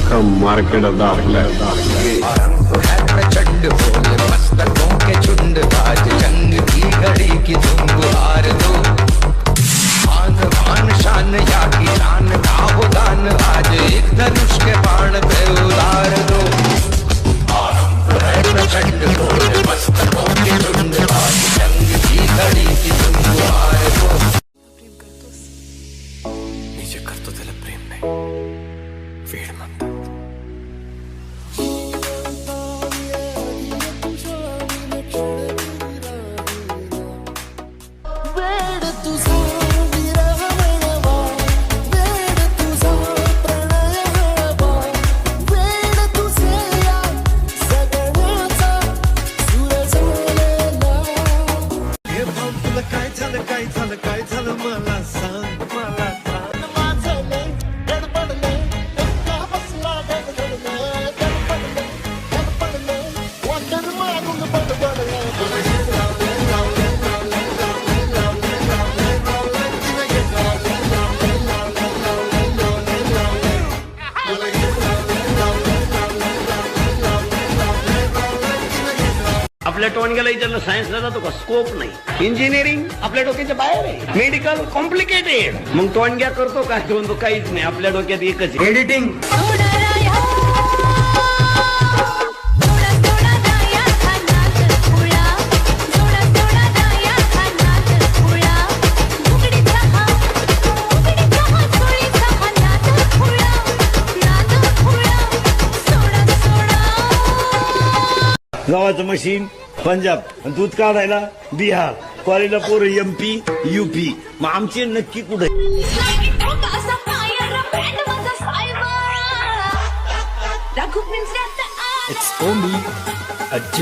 अख्खा मार्केट दाखलंय. मस्तकों के झुंड बाज जंग की घड़ी की तुम गुहार दो. आन बान शान या की शान का हो दान आज एक धनुष के बाण पे उतार दो. प्रचंड बोल मस्तकों के झुंड बाज जंग की घड़ी की तुम गुहार दो. मी जे करतो त्याला प्रेम नाही, वेळ म्हणतात. काय झालं मला सांग, मला सांग. माझं लय गडबडलंय, एकटा बसला गडगडलंय, गडबडलंय, वाटण मारून बडबडलंय. आपल्या टोनग्याला विचारलं सायन्सला जातो का, स्कोप नाही. इंजिनिअरिंग आपल्या डोक्याच्या बाहेर आहे. Medical complicated. मग टोनग्या करतो काय, तो काहीच नाही. आपल्या डोक्यात एकच एडिटिंग. गव्हाचं मशीन पंजाब, दूध काढायला बिहार, कॉलेजला पोरं MP UP. मग आमचे नक्की कुठे? It's only a J.